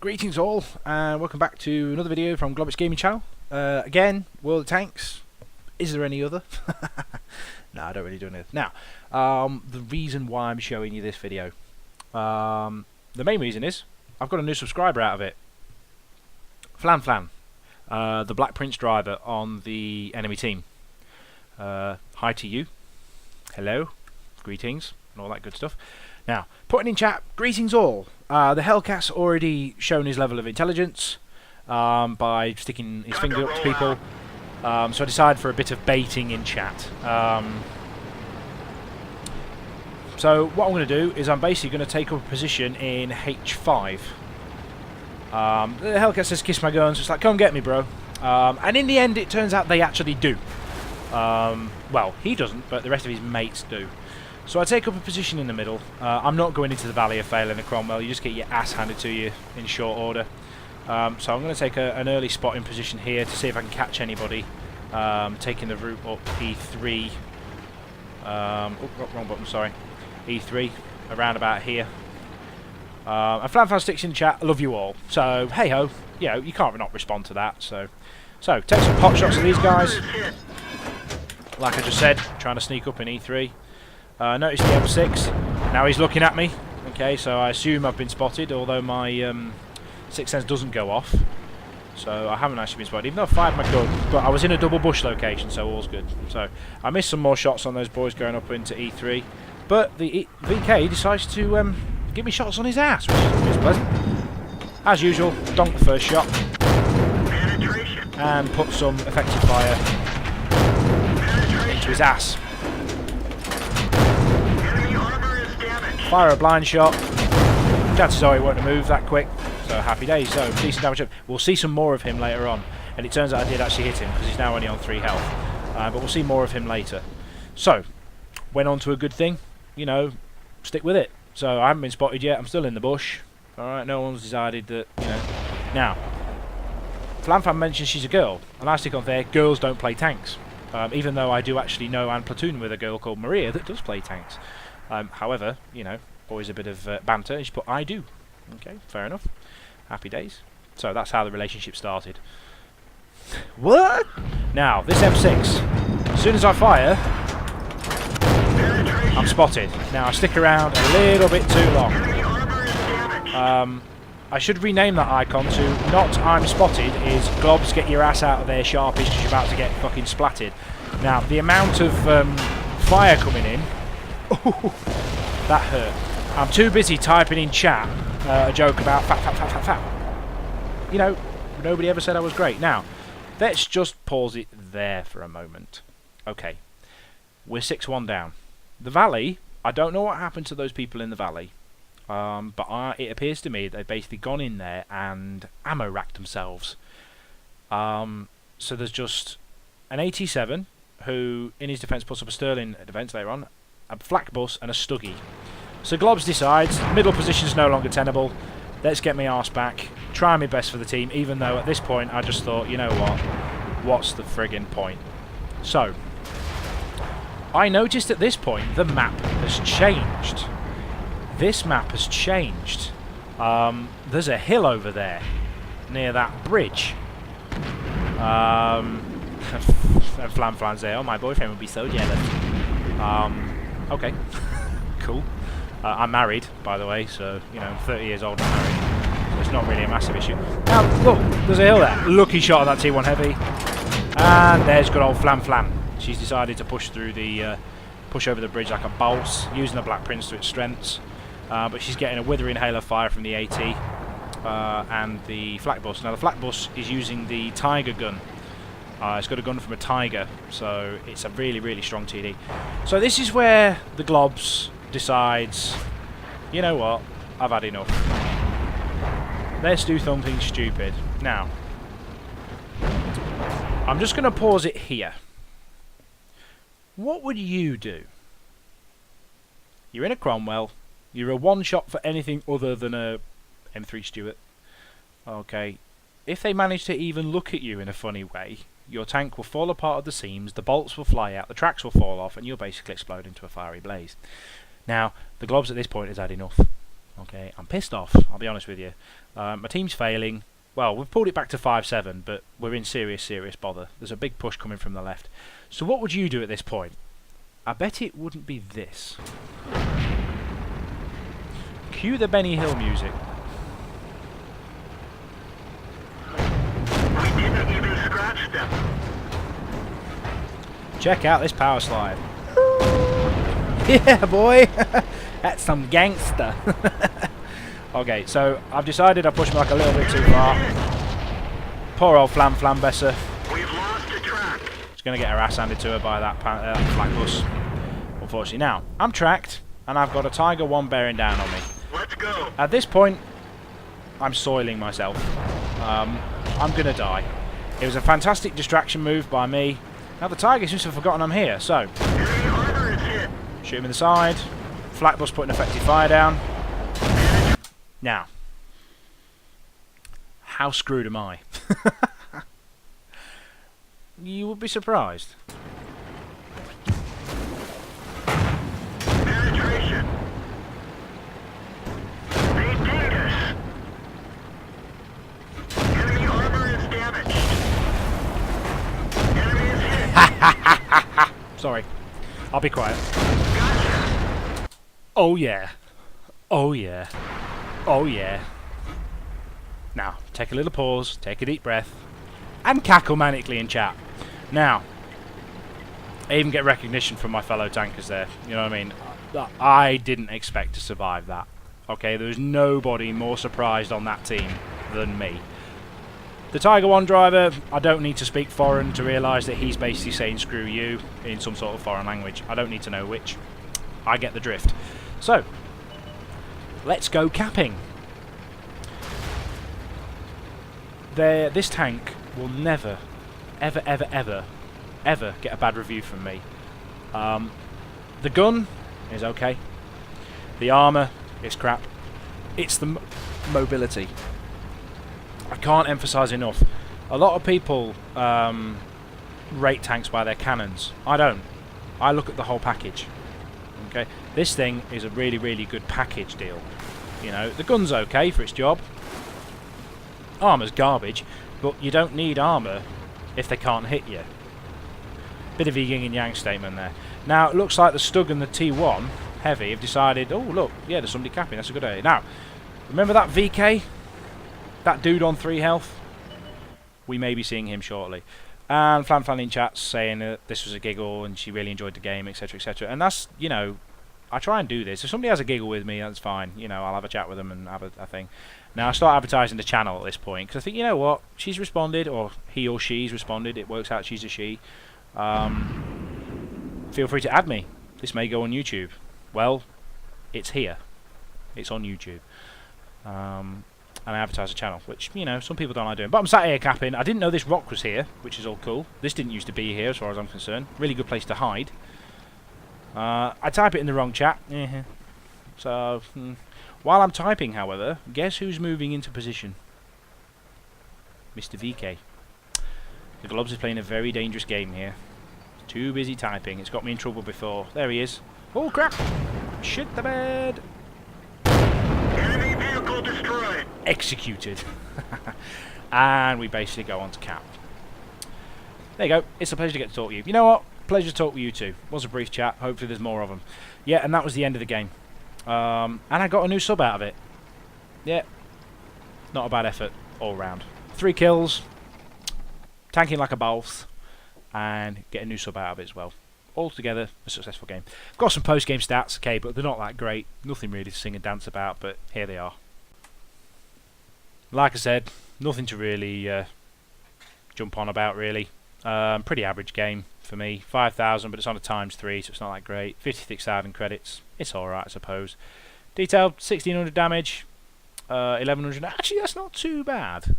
Greetings all, and welcome back to another video from Globbits Gaming Channel. Again, World of Tanks. Is there any other? No, I don't really do anything. Now, the reason why I'm showing you this video, the main reason is I've got a new subscriber out of it. Flan, the Black Prince driver on the enemy team. Hi to you. Hello. Greetings, and all that good stuff. Now, putting in chat, greetings all. The Hellcat's already shown his level of intelligence by sticking his finger up to people. So I decided for a bit of baiting in chat. So what I'm going to do is I'm basically going to take up a position in H5. The Hellcat says kiss my guns, so it's like come get me bro. And in the end it turns out they actually do. Well, he doesn't, but the rest of his mates do. So I take up a position in the middle. I'm not going into the Valley of Flan in a Cromwell. You just get your ass handed to you in short order. So I'm going to take an early spotting position here to see if I can catch anybody. Taking the route up E3. Oh, wrong button, sorry. E3, around about here. And Flan sticks in the chat, I love you all. So, hey ho, you know, you can't not respond to that. So take some pot shots of these guys. Like I just said, trying to sneak up in E3. Notice the M6. Now he's looking at me. Okay, so I assume I've been spotted, although my sixth sense doesn't go off. So I haven't actually been spotted, even though I fired my gun. But I was in a double bush location, so all's good. So I missed some more shots on those boys going up into E3. But the VK decides to give me shots on his ass, which is pleasant. As usual, donk the first shot. And put some effective fire into his ass. Fire a blind shot. Chances are he won't move that quick. So happy days. So decent damage. We'll see some more of him later on. And it turns out I did actually hit him because he's now only on 3 health. But we'll see more of him later. So, went on to a good thing. You know, stick with it. So I haven't been spotted yet. I'm still in the bush. Alright, no one's decided that, you know. Now, Flan mentions she's a girl. And I stick on there, girls don't play tanks. Even though I do actually know and platoon with a girl called Maria that does play tanks. However, you know, always a bit of banter. And she put, I do. Okay, fair enough. Happy days. So that's how the relationship started. What? Now, this M6. As soon as I fire, I'm spotted. Now, I stick around a little bit too long. I should rename that icon to not I'm spotted, is Globs get your ass out of there sharpish because you're about to get fucking splatted. Now, the amount of fire coming in, that hurt. I'm too busy typing in chat a joke about fat. You know, nobody ever said I was great. Now, let's just pause it there for a moment. Okay, we're 6-1 down. The Valley, I don't know what happened to those people in the Valley, but it appears to me they've basically gone in there and ammo racked themselves. So there's just an AT7, who in his defence puts up a Sterling defence later on, a flak bus and a Stuggy. So Globs decides, middle position is no longer tenable, let's get my arse back, try my best for the team, even though at this point I just thought, you know what, what's the friggin' point? So, I noticed at this point the map has changed. This map has changed. There's a hill over there, near that bridge. And Flan's there, oh my boyfriend would be so jealous. Okay, cool. I'm married, by the way, so, you know, I'm 30 years old and married. So it's not really a massive issue. Now, look, there's a hill there. Lucky shot of that T1 Heavy. And there's good old Flan. She's decided to push through the, push over the bridge like a boss, using the Black Prince to its strengths. But she's getting a withering hail of fire from the AT and the flak bus. Now, the flak bus is using the Tiger gun. It's got a gun from a Tiger, so it's a really, really strong TD. So this is where the Globs decides, you know what, I've had enough. Let's do something stupid. Now, I'm just going to pause it here. What would you do? You're in a Cromwell. You're a one-shot for anything other than a M3 Stuart. Okay. If they manage to even look at you in a funny way, your tank will fall apart at the seams, the bolts will fly out, the tracks will fall off, and you'll basically explode into a fiery blaze. Now, the Globs at this point has had enough. Okay, I'm pissed off, I'll be honest with you. My team's failing. Well, we've pulled it back to 5-7, but we're in serious bother. There's a big push coming from the left. So what would you do at this point? I bet it wouldn't be this. Cue the Benny Hill music. We didn't even scratch them. Check out this power slide. Yeah, boy. That's some gangster. Okay, so I've decided I pushed back a little bit too far. Poor old Flan Besser. We've lost the track. She's going to get her ass handed to her by that flat bus. Unfortunately. Now, I'm tracked, and I've got a Tiger 1 bearing down on me. Let's go. At this point, I'm soiling myself. I'm going to die. It was a fantastic distraction move by me. Now the Tiger seems to have forgotten I'm here, so... Enemy armor is hit. Shoot him in the side. Flat bus putting effective fire down. Now, how screwed am I? You would be surprised. Penetration. They did us. Enemy armor is damaged. Enemy is hit. Sorry. I'll be quiet. Gotcha. Oh yeah. Oh yeah. Oh yeah. Now, take a little pause, take a deep breath, and cackle manically in chat. Now, I even get recognition from my fellow tankers there. You know what I mean? I didn't expect to survive that. Okay, there was nobody more surprised on that team than me. The Tiger 1 driver, I don't need to speak foreign to realise that he's basically saying screw you in some sort of foreign language. I don't need to know which. I get the drift. So, let's go capping. This tank will never, ever, ever, ever, ever get a bad review from me. The gun is okay. The armour is crap. It's the mobility. I can't emphasise enough. A lot of people rate tanks by their cannons. I don't. I look at the whole package. Okay, this thing is a really, really good package deal. You know, the gun's okay for its job. Armour's garbage, but you don't need armour if they can't hit you. Bit of a yin and yang statement there. Now, it looks like the Stug and the T1 Heavy have decided, oh look, yeah, there's somebody capping, that's a good idea. Now, remember that VK? That dude on 3 health? We may be seeing him shortly. And Flan in chat's saying that this was a giggle and she really enjoyed the game, etc, etc. And that's, you know, I try and do this. If somebody has a giggle with me, that's fine. You know, I'll have a chat with them and have a thing. Now, I start advertising the channel at this point, because I think, you know what, she's responded, or he or she's responded, it works out she's a she. Feel free to add me. This may go on YouTube. Well, it's here. It's on YouTube. And I advertise the channel, which, you know, some people don't like doing. But I'm sat here capping. I didn't know this rock was here, which is all cool. This didn't used to be here, as far as I'm concerned. Really good place to hide. I type it in the wrong chat. So, while I'm typing, however, guess who's moving into position? Mr. VK. The Globbs is playing a very dangerous game here. Too busy typing. It's got me in trouble before. There he is. Oh, crap! Shit the bed! Enemy vehicle destroyed. Executed. And we basically go on to cap. There you go. It's a pleasure to get to talk to you. You know what? Pleasure to talk with you too. Was a brief chat. Hopefully there's more of them. Yeah, and that was the end of the game. And I got a new sub out of it. Yeah. Not a bad effort all round. 3 kills. Tanking like a boss. And get a new sub out of it as well. Altogether, a successful game. Got some post-game stats, okay, but they're not that great. Nothing really to sing and dance about, but here they are. Like I said, nothing to really jump on about, really. Pretty average game for me. 5,000, but it's on a ×3, so it's not that great. 56,000 credits. It's alright, I suppose. Detailed, 1,600 damage. 1,100. Actually, that's not too bad,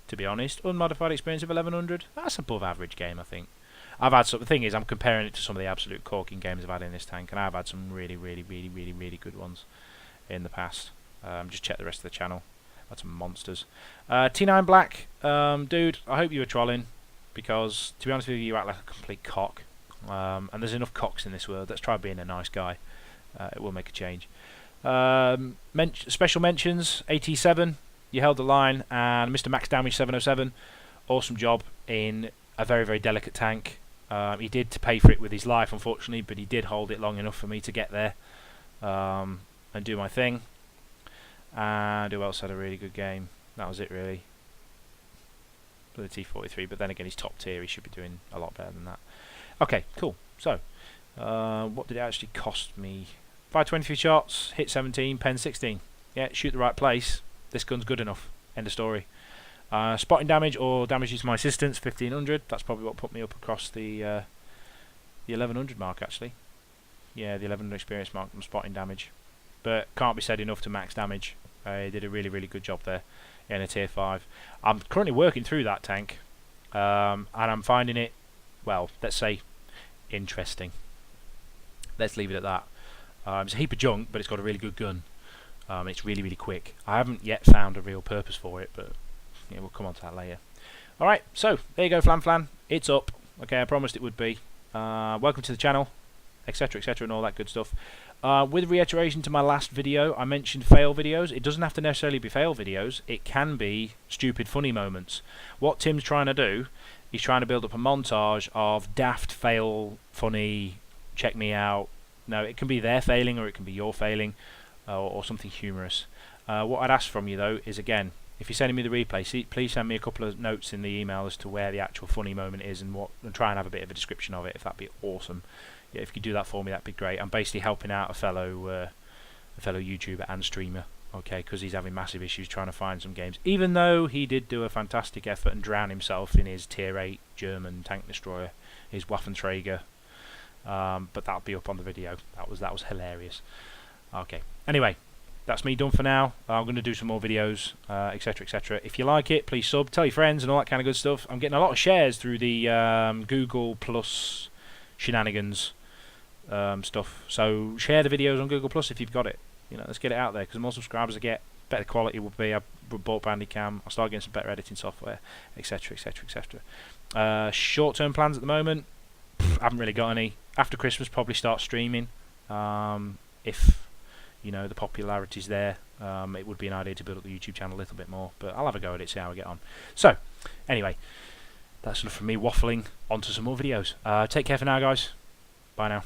to be honest. Unmodified experience of 1,100. That's above average game, I think. I've had some. The thing is, I'm comparing it to some of the absolute corking games I've had in this tank, and I've had some really, really, really, really, really good ones in the past. Just check the rest of the channel. Had some monsters. T9 Black, dude. I hope you were trolling, because to be honest with you, you act like a complete cock. And there's enough cocks in this world. Let's try being a nice guy. It will make a change. Special mentions, AT7, you held the line, and Mr. Max Damage 707, awesome job in a very, very delicate tank. He did to pay for it with his life, unfortunately, but he did hold it long enough for me to get there and do my thing. And who else had a really good game? That was it, really. The T43, but then again, he's top tier. He should be doing a lot better than that. Okay, cool. So, what did it actually cost me? 523 shots, hit 17, pen 16. Yeah, shoot the right place. This gun's good enough. End of story. Spotting damage or damages to my assistance, 1500. That's probably what put me up across the 1100 mark, actually. Yeah, the 1100 experience mark from spotting damage. But can't be said enough to max damage. He did a really, really good job there in a tier 5. I'm currently working through that tank, and I'm finding it, well, let's say, interesting. Let's leave it at that. It's a heap of junk, but it's got a really good gun. It's really, really quick. I haven't yet found a real purpose for it, but yeah, we'll come on to that later. Alright, so there you go, Flan. It's up. Okay, I promised it would be. Welcome to the channel, etc., etc., and all that good stuff. With reiteration to my last video, I mentioned fail videos. It doesn't have to necessarily be fail videos. It can be stupid, funny moments. What Tim's trying to do, he's trying to build up a montage of daft, fail, funny, check me out. No, it can be their failing or it can be your failing or something humorous. What I'd ask from you, though, is, again, if you're sending me the replay, please send me a couple of notes in the email as to where the actual funny moment is and try and have a bit of a description of it, if that'd be awesome. Yeah, if you could do that for me, that'd be great. I'm basically helping out a fellow YouTuber and streamer, okay, because he's having massive issues trying to find some games, even though he did do a fantastic effort and drown himself in his tier 8 German tank destroyer, his Waffenträger. But that'll be up on the video. That was hilarious. Okay. Anyway, that's me done for now. I'm going to do some more videos, etc., etc. If you like it, please sub, tell your friends, and all that kind of good stuff. I'm getting a lot of shares through the Google Plus shenanigans stuff. So share the videos on Google Plus if you've got it. You know, let's get it out there, because the more subscribers I get, better quality will be. I bought Bandicam. I'll start getting some better editing software, etc., etc., etc. Short-term plans at the moment, I haven't really got any. After Christmas, probably start streaming. If you know the popularity's there, it would be an idea to build up the YouTube channel a little bit more. But I'll have a go at it, see how we get on. So, anyway, that's enough from me waffling. On to some more videos. Take care for now, guys. Bye now.